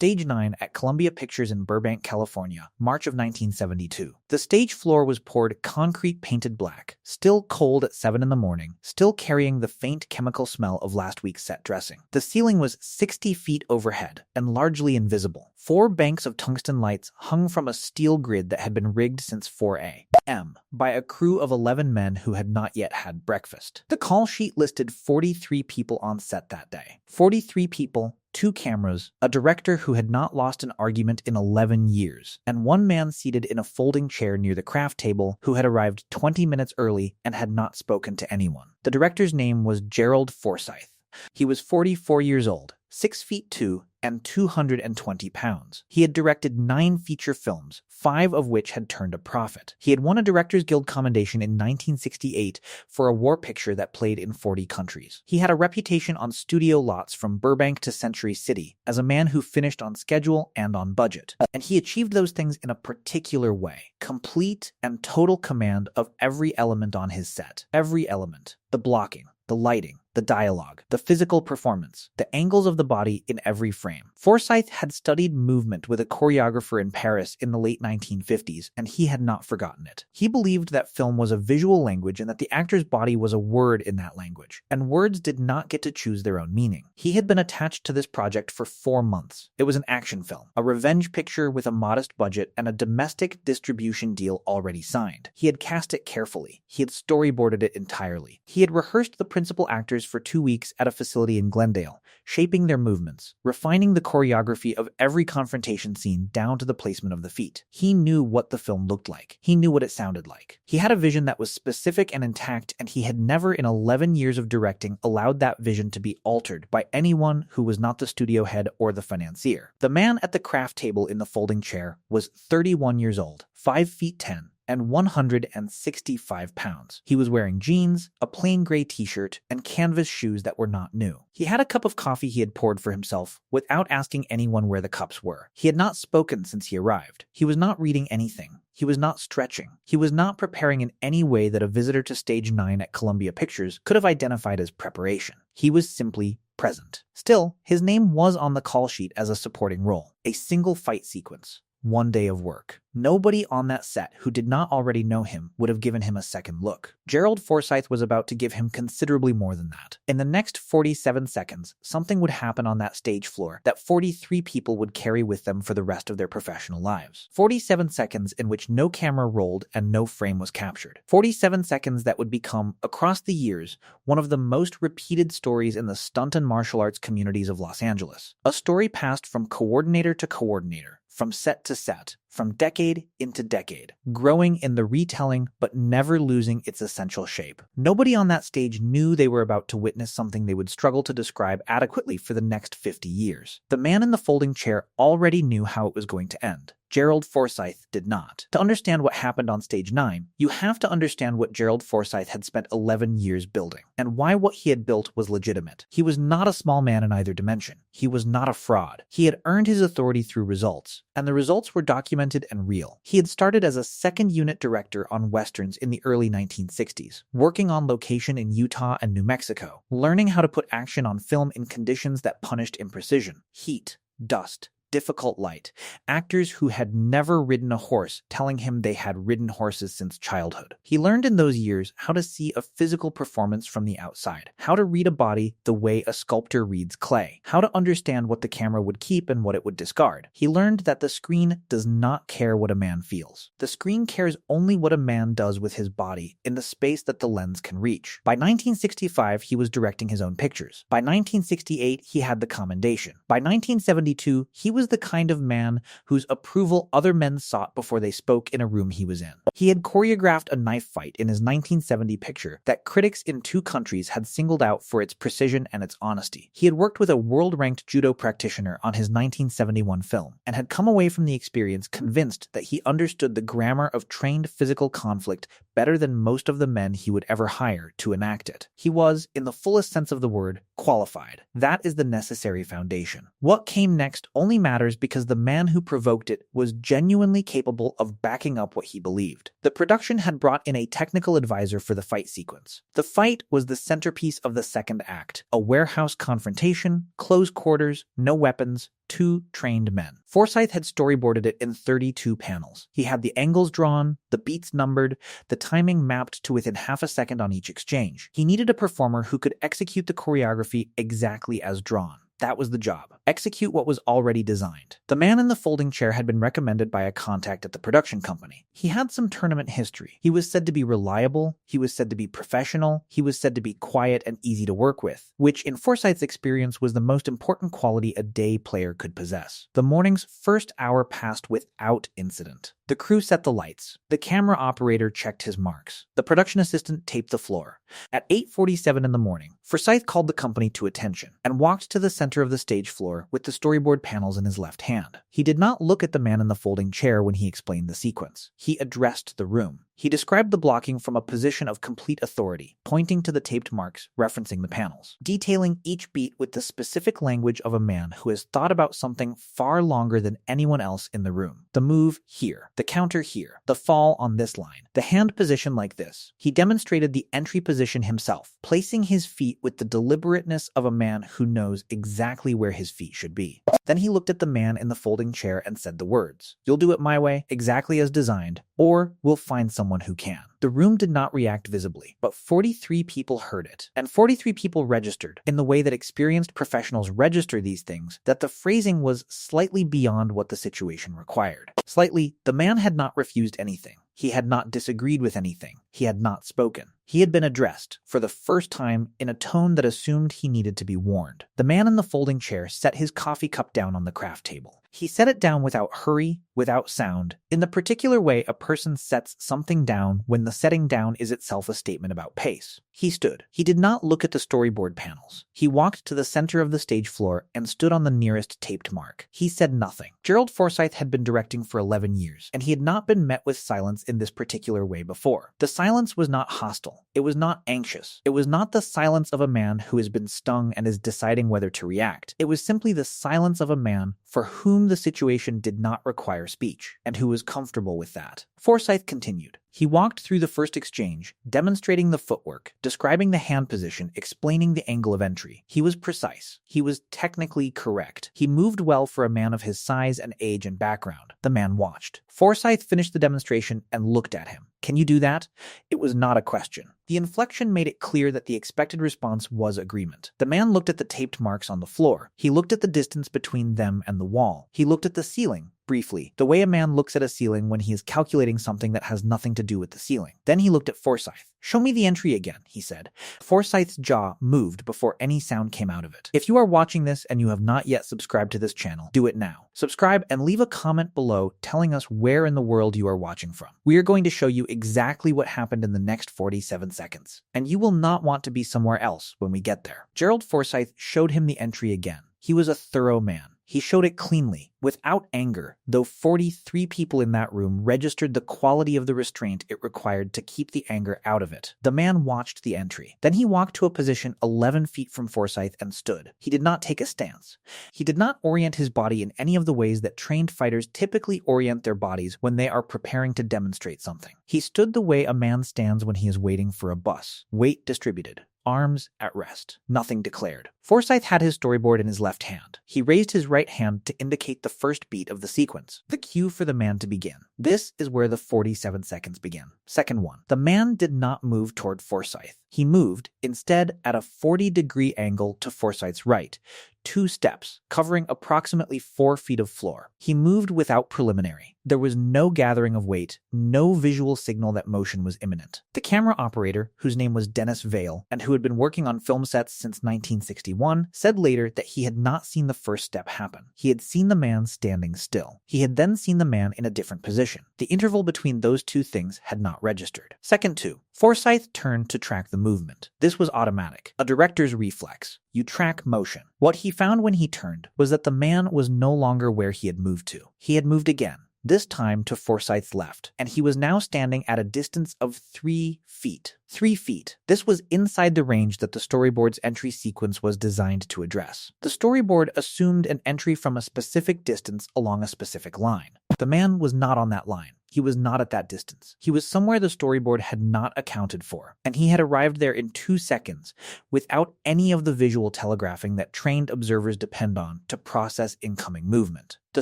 Stage 9 at Columbia Pictures in Burbank, California, March of 1972. The stage floor was poured concrete painted black, still cold at 7 in the morning, still carrying the faint chemical smell of last week's set dressing. The ceiling was 60 feet overhead and largely invisible. 4 banks of tungsten lights hung from a steel grid that had been rigged since 4 a.m. by a crew of 11 men who had not yet had breakfast. The call sheet listed 43 people on set that day. 43 people, 2 cameras, a director who had not lost an argument in 11 years, and 1 man seated in a folding chair near the craft table who had arrived 20 minutes early and had not spoken to anyone. The director's name was Gerald Forsyth. He was 44 years old, 6 feet 2, and 220 pounds. He had directed 9 feature films, 5 of which had turned a profit. He had won a Directors Guild commendation in 1968 for a war picture that played in 40 countries. He had a reputation on studio lots from Burbank to Century City as a man who finished on schedule and on budget. And he achieved those things in a particular way. Complete and total command of every element on his set. Every element. The blocking, the lighting, the dialogue, the physical performance, the angles of the body in every frame. Forsyth had studied movement with a choreographer in Paris in the late 1950s, and he had not forgotten it. He believed that film was a visual language and that the actor's body was a word in that language, and words did not get to choose their own meaning. He had been attached to this project for 4 months. It was an action film, a revenge picture with a modest budget and a domestic distribution deal already signed. He had cast it carefully. He had storyboarded it entirely. He had rehearsed the principal actors for 2 weeks at a facility in Glendale, shaping their movements, refining the choreography of every confrontation scene down to the placement of the feet. He knew what the film looked like. He knew what it sounded like. He had a vision that was specific and intact, and he had never in 11 years of directing allowed that vision to be altered by anyone who was not the studio head or the financier. The man at the craft table in the folding chair was 31 years old, 5 feet 10, and 165 pounds. He was wearing jeans, a plain gray t-shirt, and canvas shoes that were not new. He had a cup of coffee he had poured for himself without asking anyone where the cups were. He had not spoken since he arrived. He was not reading anything. He was not stretching. He was not preparing in any way that a visitor to Stage 9 at Columbia Pictures could have identified as preparation. He was simply present. Still, his name was on the call sheet as a supporting role. A single fight sequence. 1 day of work. Nobody on that set who did not already know him would have given him a second look. Gerald Forsyth was about to give him considerably more than that. In the next 47 seconds, something would happen on that stage floor that 43 people would carry with them for the rest of their professional lives. 47 seconds in which no camera rolled and no frame was captured. 47 seconds that would become, across the years, one of the most repeated stories in the stunt and martial arts communities of Los Angeles. A story passed from coordinator to coordinator, from set to set, from decade into decade, growing in the retelling but never losing its essential shape. Nobody on that stage knew they were about to witness something they would struggle to describe adequately for the next 50 years. The man in the folding chair already knew how it was going to end. Gerald Forsyth did not. To understand what happened on Stage 9, you have to understand what Gerald Forsyth had spent 11 years building, and why what he had built was legitimate. He was not a small man in either dimension. He was not a fraud. He had earned his authority through results, and the results were documented and real. He had started as a second-unit director on westerns in the early 1960s, working on location in Utah and New Mexico, learning how to put action on film in conditions that punished imprecision, heat, dust, difficult light, actors who had never ridden a horse telling him they had ridden horses since childhood. He learned in those years how to see a physical performance from the outside, how to read a body the way a sculptor reads clay, how to understand what the camera would keep and what it would discard. He learned that the screen does not care what a man feels. The screen cares only what a man does with his body in the space that the lens can reach. By 1965, he was directing his own pictures. By 1968, he had the commendation. By 1972, he was the kind of man whose approval other men sought before they spoke in a room he was in. He had choreographed a knife fight in his 1970 picture that critics in 2 countries had singled out for its precision and its honesty. He had worked with a world-ranked judo practitioner on his 1971 film, and had come away from the experience convinced that he understood the grammar of trained physical conflict better than most of the men he would ever hire to enact it. He was, in the fullest sense of the word, qualified. That is the necessary foundation. What came next only matters matters because the man who provoked it was genuinely capable of backing up what he believed. The production had brought in a technical advisor for the fight sequence. The fight was the centerpiece of the second act, a warehouse confrontation, close quarters, no weapons, 2 trained men. Forsyth had storyboarded it in 32 panels. He had the angles drawn, the beats numbered, the timing mapped to within half a second on each exchange. He needed a performer who could execute the choreography exactly as drawn. That was the job. Execute what was already designed. The man in the folding chair had been recommended by a contact at the production company. He had some tournament history. He was said to be reliable. He was said to be professional. He was said to be quiet and easy to work with, which in Forsyth's experience was the most important quality a day player could possess. The morning's first hour passed without incident. The crew set the lights. The camera operator checked his marks. The production assistant taped the floor. At 8:47 in the morning, Forsyth called the company to attention and walked to the center of the stage floor with the storyboard panels in his left hand. He did not look at the man in the folding chair when he explained the sequence. He addressed the room. He described the blocking from a position of complete authority, pointing to the taped marks, referencing the panels, detailing each beat with the specific language of a man who has thought about something far longer than anyone else in the room. The move here, the counter here, the fall on this line, the hand position like this. He demonstrated the entry position himself, placing his feet with the deliberateness of a man who knows exactly where his feet should be. Then he looked at the man in the folding chair and said the words, "You'll do it my way, exactly as designed, or we'll find someone who can." The room did not react visibly, but 43 people heard it, and 43 people registered, in the way that experienced professionals register these things, that the phrasing was slightly beyond what the situation required. Slightly, the man had not refused anything. He had not disagreed with anything. He had not spoken. He had been addressed, for the first time, in a tone that assumed he needed to be warned. The man in the folding chair set his coffee cup down on the craft table. He set it down without hurry, without sound, in the particular way a person sets something down when the setting down is itself a statement about pace. He stood. He did not look at the storyboard panels. He walked to the center of the stage floor and stood on the nearest taped mark. He said nothing. Gerald Forsyth had been directing for 11 years, and he had not been met with silence in this particular way before. The silence was not hostile. It was not anxious. It was not the silence of a man who has been stung and is deciding whether to react. It was simply the silence of a man for whom the situation did not require speech, and who was comfortable with that. Forsyth continued. He walked through the first exchange, demonstrating the footwork, describing the hand position, explaining the angle of entry. He was precise. He was technically correct. He moved well for a man of his size and age and background. The man watched. Forsyth finished the demonstration and looked at him. "Can you do that?" It was not a question. The inflection made it clear that the expected response was agreement. The man looked at the taped marks on the floor. He looked at the distance between them and the wall. He looked at the ceiling. Briefly, the way a man looks at a ceiling when he is calculating something that has nothing to do with the ceiling. Then he looked at Forsyth. "Show me the entry again," he said. Forsyth's jaw moved before any sound came out of it. If you are watching this and you have not yet subscribed to this channel, do it now. Subscribe and leave a comment below telling us where in the world you are watching from. We are going to show you exactly what happened in the next 47 seconds, and you will not want to be somewhere else when we get there. Gerald Forsyth showed him the entry again. He was a thorough man. He showed it cleanly, without anger, though 43 people in that room registered the quality of the restraint it required to keep the anger out of it. The man watched the entry. Then he walked to a position 11 feet from Forsyth and stood. He did not take a stance. He did not orient his body in any of the ways that trained fighters typically orient their bodies when they are preparing to demonstrate something. He stood the way a man stands when he is waiting for a bus. Weight distributed. Arms at rest. Nothing declared. Forsyth had his storyboard in his left hand. He raised his right hand to indicate the first beat of the sequence, the cue for the man to begin. This is where the 47 seconds begin. Second one. The man did not move toward Forsyth. He moved, instead, at a 40-degree angle to Forsyth's right, 2 steps, covering approximately 4 feet of floor. He moved without preliminary. There was no gathering of weight, no visual signal that motion was imminent. The camera operator, whose name was Dennis Vale, and who had been working on film sets since 1961, said later that he had not seen the first step happen. He had seen the man standing still. He had then seen the man in a different position. The interval between those two things had not registered. Second 2. Forsyth turned to track the movement. This was automatic, a director's reflex. You track motion. What he found when he turned was that the man was no longer where he had moved to. He had moved again. this time to Forsyth's left, and he was now standing at a distance of 3 feet. 3 feet. This was inside the range that the storyboard's entry sequence was designed to address. The storyboard assumed an entry from a specific distance along a specific line. The man was not on that line. He was not at that distance. He was somewhere the storyboard had not accounted for, and he had arrived there in 2 seconds without any of the visual telegraphing that trained observers depend on to process incoming movement. The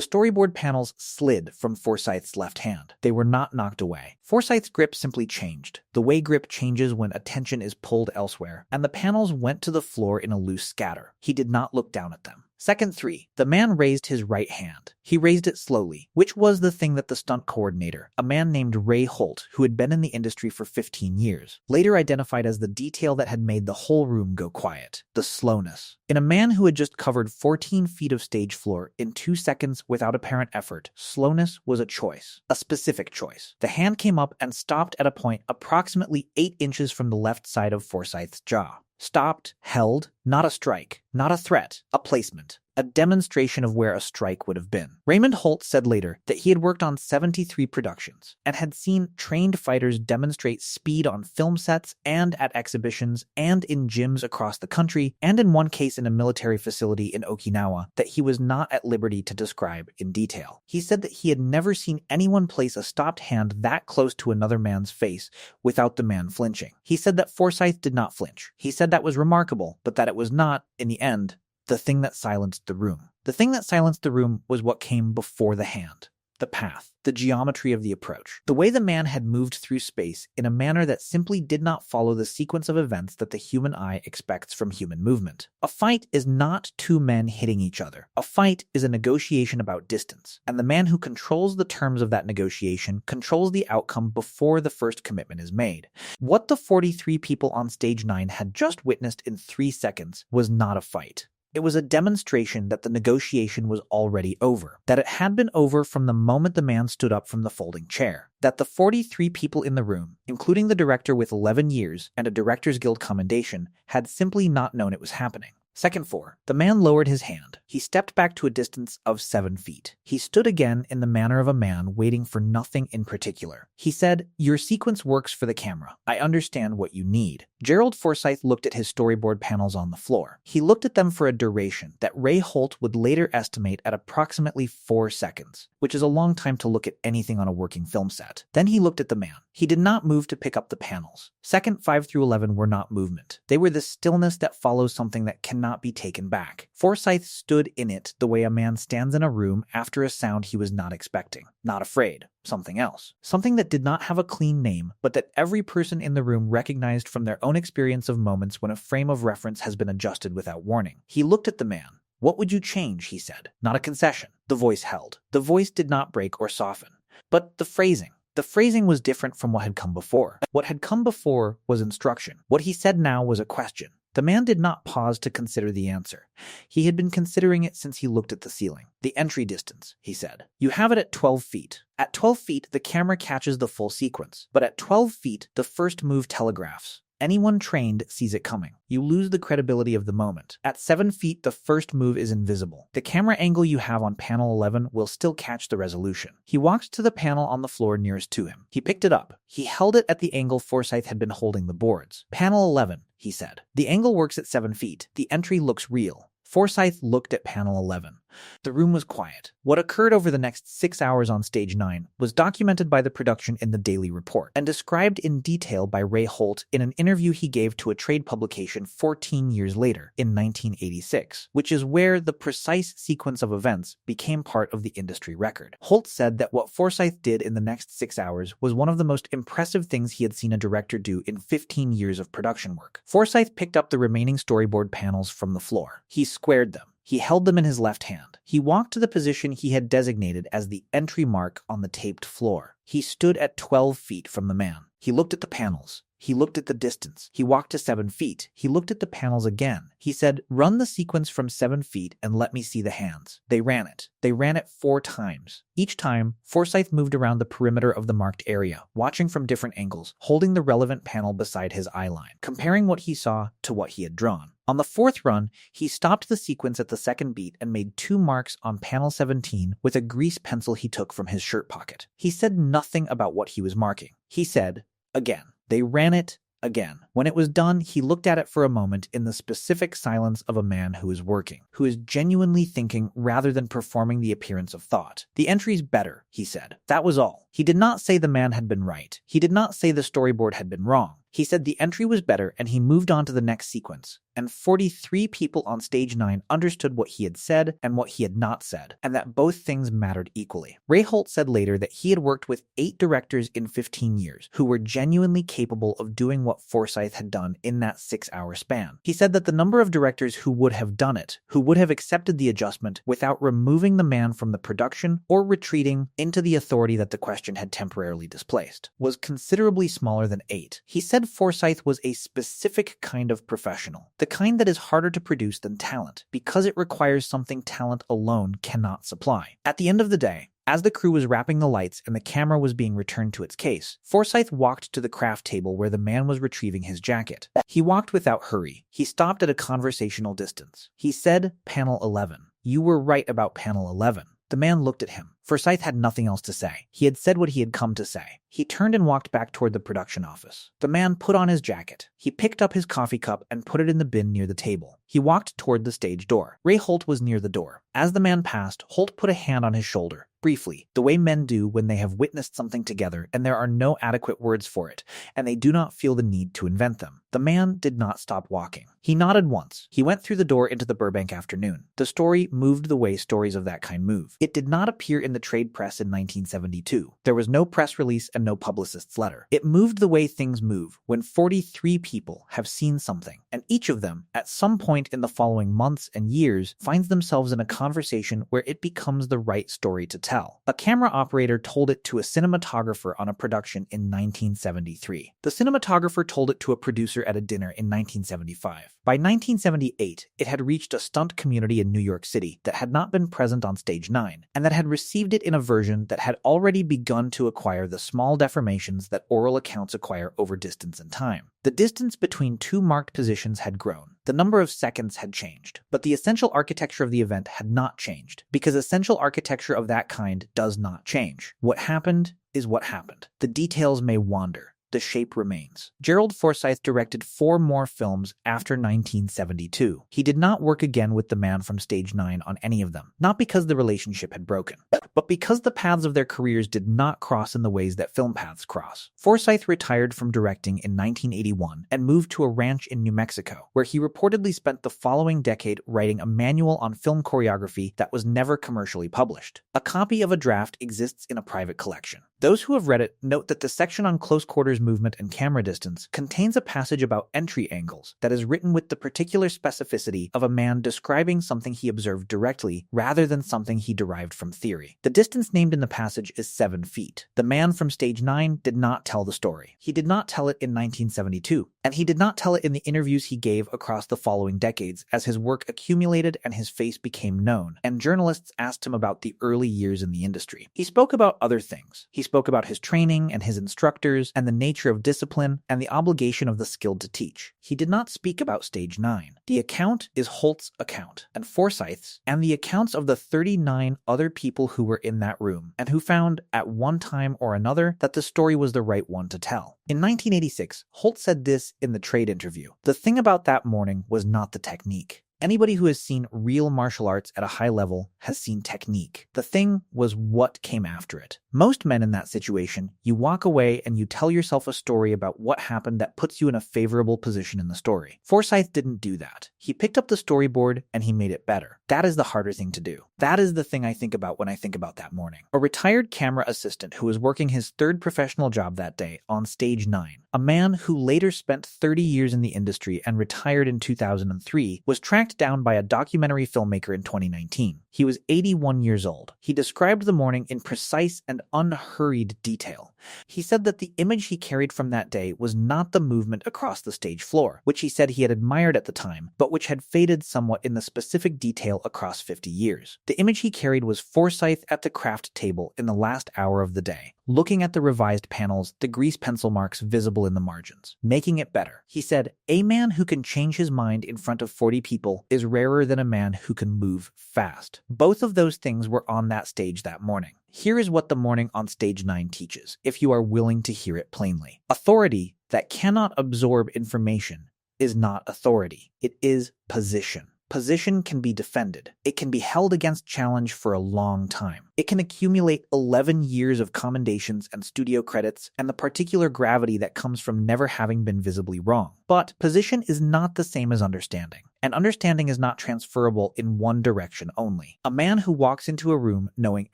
storyboard panels slid from Forsyth's left hand. They were not knocked away. Forsyth's grip simply changed, the way grip changes when attention is pulled elsewhere, and the panels went to the floor in a loose scatter. He did not look down at them. Second 3. The man raised his right hand. He raised it slowly, which was the thing that the stunt coordinator, a man named Ray Holt, who had been in the industry for 15 years, later identified as the detail that had made the whole room go quiet. The slowness. In a man who had just covered 14 feet of stage floor in 2 seconds without apparent effort, slowness was a choice, a specific choice. The hand came up and stopped at a point approximately 8 inches from the left side of Forsyth's jaw. Stopped, held, not a strike, not a threat, a placement, a demonstration of where a strike would have been. Raymond Holt said later that he had worked on 73 productions and had seen trained fighters demonstrate speed on film sets and at exhibitions and in gyms across the country, and in one case in a military facility in Okinawa that he was not at liberty to describe in detail. He said that he had never seen anyone place a stopped hand that close to another man's face without the man flinching. He said that Forsyth did not flinch. He said that was remarkable, but that it was not, in the end, the thing that silenced the room. The thing that silenced the room was what came before the hand. The path, the geometry of the approach, the way the man had moved through space in a manner that simply did not follow the sequence of events that the human eye expects from human movement. A fight is not 2 men hitting each other. A fight is a negotiation about distance, and the man who controls the terms of that negotiation controls the outcome before the first commitment is made. What the 43 people on stage 9 had just witnessed in 3 seconds was not a fight. It was a demonstration that the negotiation was already over, that it had been over from the moment the man stood up from the folding chair, that the 43 people in the room, including the director with 11 years and a Directors Guild commendation, had simply not known it was happening. Second 4. The man lowered his hand. He stepped back to a distance of 7 feet. He stood again in the manner of a man waiting for nothing in particular. He said, "Your sequence works for the camera. I understand what you need." Gerald Forsyth looked at his storyboard panels on the floor. He looked at them for a duration that Ray Holt would later estimate at approximately 4 seconds, which is a long time to look at anything on a working film set. Then he looked at the man. He did not move to pick up the panels. Second 5 through 11 were not movement. They were the stillness that follows something that cannot be taken back. Forsyth stood in it the way a man stands in a room after a sound he was not expecting. Not afraid. Something else. Something that did not have a clean name, but that every person in the room recognized from their own experience of moments when a frame of reference has been adjusted without warning. He looked at the man. "What would you change?" he said. Not a concession. The voice held. The voice did not break or soften. But the phrasing. The phrasing was different from what had come before. What had come before was instruction. What he said now was a question. The man did not pause to consider the answer. He had been considering it since he looked at the ceiling. "The entry distance," he said. "You have it at 12 feet. At 12 feet, the camera catches the full sequence. But at 12 feet, the first move telegraphs. Anyone trained sees it coming. You lose the credibility of the moment. At 7 feet, the first move is invisible. The camera angle you have on panel 11 will still catch the resolution." He walked to the panel on the floor nearest to him. He picked it up. He held it at the angle Forsyth had been holding the boards. "Panel 11, he said. "The angle works at 7 feet. The entry looks real." Forsyth looked at panel 11. The room was quiet. What occurred over the next 6 hours on stage 9 was documented by the production in the Daily Report and described in detail by Ray Holt in an interview he gave to a trade publication 14 years later, in 1986, which is where the precise sequence of events became part of the industry record. Holt said that what Forsyth did in the next 6 hours was one of the most impressive things he had seen a director do in 15 years of production work. Forsyth picked up the remaining storyboard panels from the floor. He squared them. He held them in his left hand. He walked to the position he had designated as the entry mark on the taped floor. He stood at 12 feet from the man. He looked at the panels. He looked at the distance. He walked to 7 feet. He looked at the panels again. He said, "Run the sequence from 7 feet and let me see the hands." They ran it. They ran it 4 times. Each time, Forsyth moved around the perimeter of the marked area, watching from different angles, holding the relevant panel beside his eye line, comparing what he saw to what he had drawn. On the 4th run, he stopped the sequence at the 2nd beat and made 2 marks on panel 17 with a grease pencil he took from his shirt pocket. He said nothing about what he was marking. He said, again. They ran it again. When it was done, he looked at it for a moment in the specific silence of a man who is working, who is genuinely thinking rather than performing the appearance of thought. "The entry's better," he said. That was all. He did not say the man had been right. He did not say the storyboard had been wrong. He said the entry was better and he moved on to the next sequence. And 43 people on stage 9 understood what he had said and what he had not said, and that both things mattered equally. Ray Holt said later that he had worked with 8 directors in 15 years who were genuinely capable of doing what Forsyth had done in that 6-hour span. He said that the number of directors who would have done it, who would have accepted the adjustment without removing the man from the production or retreating into the authority that the question had temporarily displaced, was considerably smaller than 8. He said Forsyth was a specific kind of professional, the kind that is harder to produce than talent, because it requires something talent alone cannot supply. At the end of the day, as the crew was wrapping the lights and the camera was being returned to its case, Forsyth walked to the craft table where the man was retrieving his jacket. He walked without hurry. He stopped at a conversational distance. He said, "Panel 11. You were right about panel 11. The man looked at him. Forsyth had nothing else to say. He had said what he had come to say. He turned and walked back toward the production office. The man put on his jacket. He picked up his coffee cup and put it in the bin near the table. He walked toward the stage door. Ray Holt was near the door. As the man passed, Holt put a hand on his shoulder. Briefly, the way men do when they have witnessed something together and there are no adequate words for it, and they do not feel the need to invent them. The man did not stop walking. He nodded once. He went through the door into the Burbank afternoon. The story moved the way stories of that kind move. It did not appear in the trade press in 1972. There was no press release and no publicist's letter. It moved the way things move when 43 people have seen something, and each of them, at some point in the following months and years, finds themselves in a conversation where it becomes the right story to tell. A camera operator told it to a cinematographer on a production in 1973. The cinematographer told it to a producer at a dinner in 1975. By 1978, it had reached a stunt community in New York City that had not been present on stage 9, and that had received it in a version that had already begun to acquire the small deformations that oral accounts acquire over distance and time. The distance between 2 marked positions had grown. The number of seconds had changed, but the essential architecture of the event had not changed, because essential architecture of that kind does not change. What happened is what happened. The details may wander. The shape remains. Gerald Forsyth directed 4 more films after 1972. He did not work again with the man from stage 9 on any of them, not because the relationship had broken, but because the paths of their careers did not cross in the ways that film paths cross. Forsyth retired from directing in 1981 and moved to a ranch in New Mexico, where he reportedly spent the following decade writing a manual on film choreography that was never commercially published. A copy of a draft exists in a private collection. Those who have read it note that the section on close quarters movement and camera distance contains a passage about entry angles that is written with the particular specificity of a man describing something he observed directly rather than something he derived from theory. The distance named in the passage is 7 feet. The man from stage 9 did not tell the story. He did not tell it in 1972, and he did not tell it in the interviews he gave across the following decades as his work accumulated and his face became known, and journalists asked him about the early years in the industry. He spoke about other things. He spoke about his training and his instructors and the nature of discipline and the obligation of the skilled to teach. He did not speak about stage 9. The account is Holt's account and Forsyth's and the accounts of the 39 other people who were in that room and who found at one time or another that the story was the right one to tell. In 1986, Holt said this in the trade interview: "The thing about that morning was not the technique. Anybody who has seen real martial arts at a high level has seen technique. The thing was what came after it. Most men in that situation, you walk away and you tell yourself a story about what happened that puts you in a favorable position in the story. Forsyth didn't do that. He picked up the storyboard and he made it better. That is the harder thing to do. That is the thing I think about when I think about that morning." A retired camera assistant who was working his 3rd professional job that day on stage 9 a man who later spent 30 years in the industry and retired in 2003, was tracked down by a documentary filmmaker in 2019. He was 81 years old. He described the morning in precise and unhurried detail. He said that the image he carried from that day was not the movement across the stage floor, which he said he had admired at the time, but which had faded somewhat in the specific detail across 50 years. The image he carried was Forsyth at the craft table in the last hour of the day, looking at the revised panels, the grease pencil marks visible in the margins, making it better. He said, "A man who can change his mind in front of 40 people is rarer than a man who can move fast." Both of those things were on that stage that morning. Here is what the morning on stage 9 teaches, if you are willing to hear it plainly. Authority that cannot absorb information is not authority. It is position. Position can be defended. It can be held against challenge for a long time. It can accumulate 11 years of commendations and studio credits and the particular gravity that comes from never having been visibly wrong. But position is not the same as understanding. And understanding is not transferable in one direction only. A man who walks into a room knowing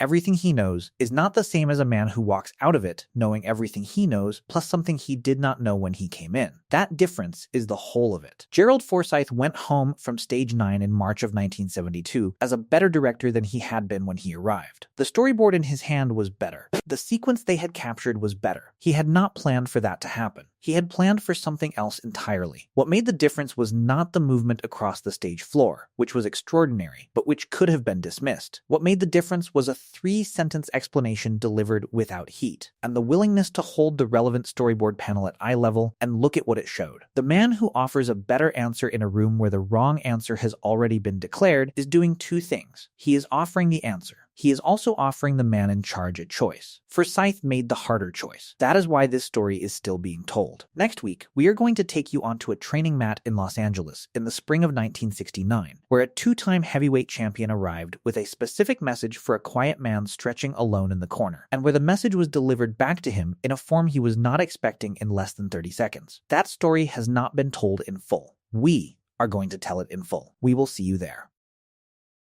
everything he knows is not the same as a man who walks out of it knowing everything he knows plus something he did not know when he came in. That difference is the whole of it. Gerald Forsyth went home from stage 9 in March of 1972 as a better director than he had been when he arrived. The storyboard in his hand was better. The sequence they had captured was better. He had not planned for that to happen. He had planned for something else entirely. What made the difference was not the movement across the stage floor, which was extraordinary, but which could have been dismissed. What made the difference was a 3-sentence explanation delivered without heat, and the willingness to hold the relevant storyboard panel at eye level and look at what it showed. The man who offers a better answer in a room where the wrong answer has already been declared is doing 2 things. He is offering the answer. He is also offering the man in charge a choice. Forsyth made the harder choice. That is why this story is still being told. Next week, we are going to take you onto a training mat in Los Angeles in the spring of 1969, where a 2-time heavyweight champion arrived with a specific message for a quiet man stretching alone in the corner, and where the message was delivered back to him in a form he was not expecting in less than 30 seconds. That story has not been told in full. We are going to tell it in full. We will see you there.